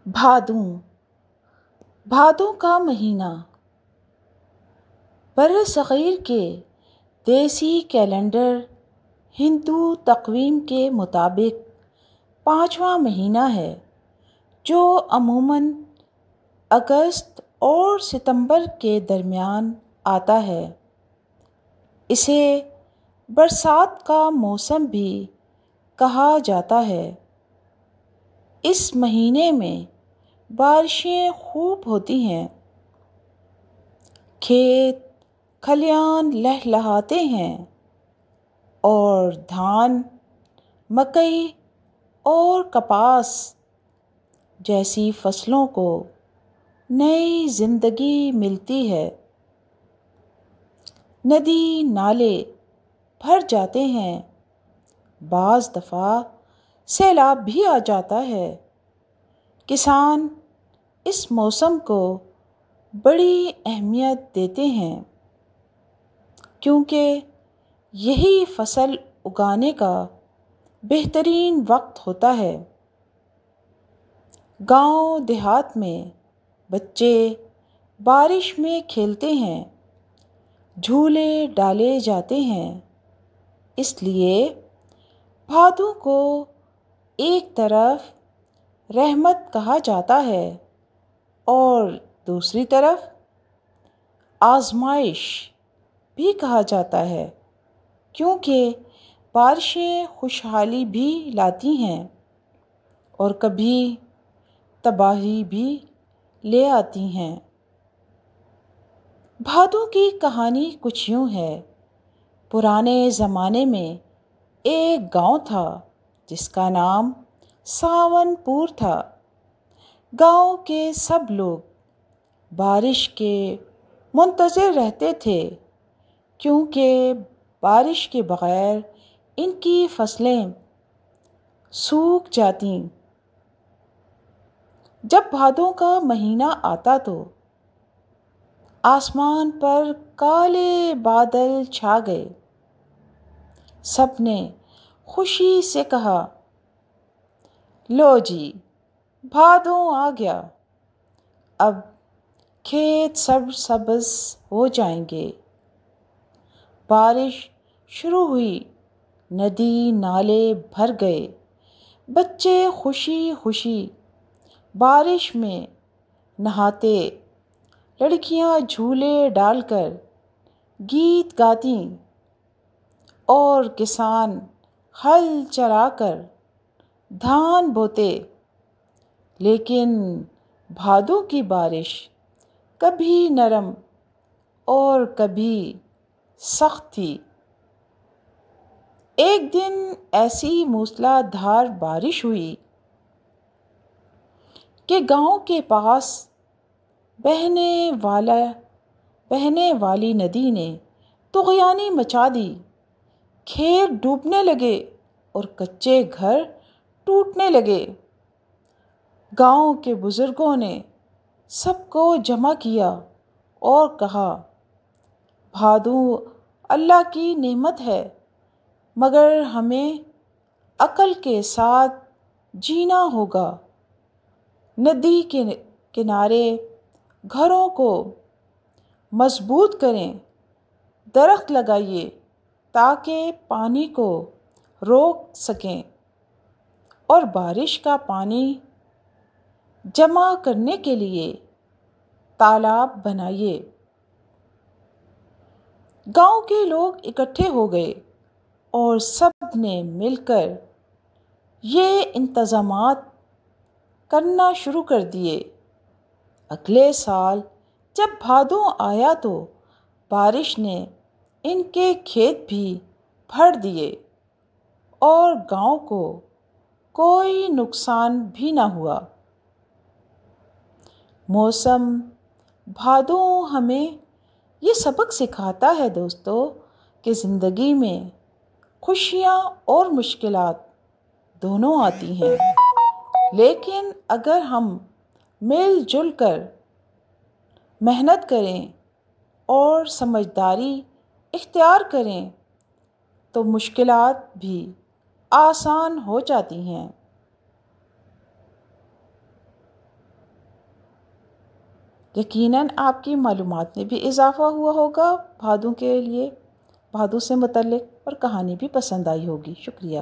بھادوں بھادوں کا مہینہ برصغیر کے دیسی کیلنڈر ہندو تقویم کے مطابق 5واں مہینہ ہے جو عموماً اگست اور ستمبر کے درمیان آتا ہے۔ اسے برسات کا موسم بھی کہا جاتا ہے۔ اس مہینے میں بارشیں خوب ہوتی ہیں، کھیت کھلیان لہلہاتے ہیں اور دھان، مکئی اور کپاس جیسی فصلوں کو نئی زندگی ملتی ہے۔ ندی نالے بھر جاتے ہیں، بعض دفعہ سیلاب بھی آ جاتا ہے۔ کسان اس موسم کو بڑی اہمیت دیتے ہیں کیونکہ یہی فصل اگانے کا بہترین وقت ہوتا ہے۔ گاؤں دیہات میں بچے بارش میں کھیلتے ہیں، جھولے ڈالے جاتے ہیں۔ اس لیے بھادوں کو ایک طرف رحمت کہا جاتا ہے اور دوسری طرف آزمائش بھی کہا جاتا ہے، کیونکہ بارشیں خوشحالی بھی لاتی ہیں اور کبھی تباہی بھی لے آتی ہیں۔ بھادوں کی کہانی کچھ یوں ہے۔ پرانے زمانے میں ایک گاؤں تھا جس کا نام ساون پور تھا۔ گاؤں کے سب لوگ بارش کے منتظر رہتے تھے کیونکہ بارش کے بغیر ان کی فصلیں سوکھ جاتیں۔ جب بھادوں کا مہینہ آتا تو آسمان پر کالے بادل چھا گئے۔ سب نے خوشی سے کہا، لو جی، بھادوں آ گیا، اب کھیت سبز ہو جائیں گے۔ بارش شروع ہوئی، ندی نالے بھر گئے، بچے خوشی خوشی بارش میں نہاتے، لڑکیاں جھولے ڈال کر گیت گاتیں اور کسان ہل چلا کر دھان بوتے۔ لیکن بھادوں کی بارش کبھی نرم اور کبھی سخت تھی۔ ایک دن ایسی موسلا دھار بارش ہوئی کہ گاؤں کے پاس بہنے والی ندی نے طغیانی مچا دی۔ کھیت ڈوبنے لگے اور کچے گھر ٹوٹنے لگے۔ گاؤں کے بزرگوں نے سب کو جمع کیا اور کہا، بھادوں اللہ کی نعمت ہے، مگر ہمیں عقل کے ساتھ جینا ہوگا۔ ندی کے کنارے گھروں کو مضبوط کریں، درخت لگائیے تاکہ پانی کو روک سکیں اور بارش کا پانی جمع کرنے کے لیے تالاب بنائیے۔ گاؤں کے لوگ اکٹھے ہو گئے اور سب نے مل کر یہ انتظامات کرنا شروع کر دیے۔ اگلے سال جب بھادوں آیا تو بارش نے ان کے کھیت بھی بھر دیے اور گاؤں کو کوئی نقصان بھی نہ ہوا۔ موسم بھادوں ہمیں یہ سبق سکھاتا ہے دوستو کہ زندگی میں خوشیاں اور مشکلات دونوں آتی ہیں، لیکن اگر ہم مل جل کر محنت کریں اور سمجھداری اختیار کریں تو مشکلات بھی آسان ہو جاتی ہیں۔ یقیناً آپ کی معلومات میں بھی اضافہ ہوا ہوگا بھادوں کے لیے، بھادوں سے متعلق، اور کہانی بھی پسند آئی ہوگی۔ شکریہ۔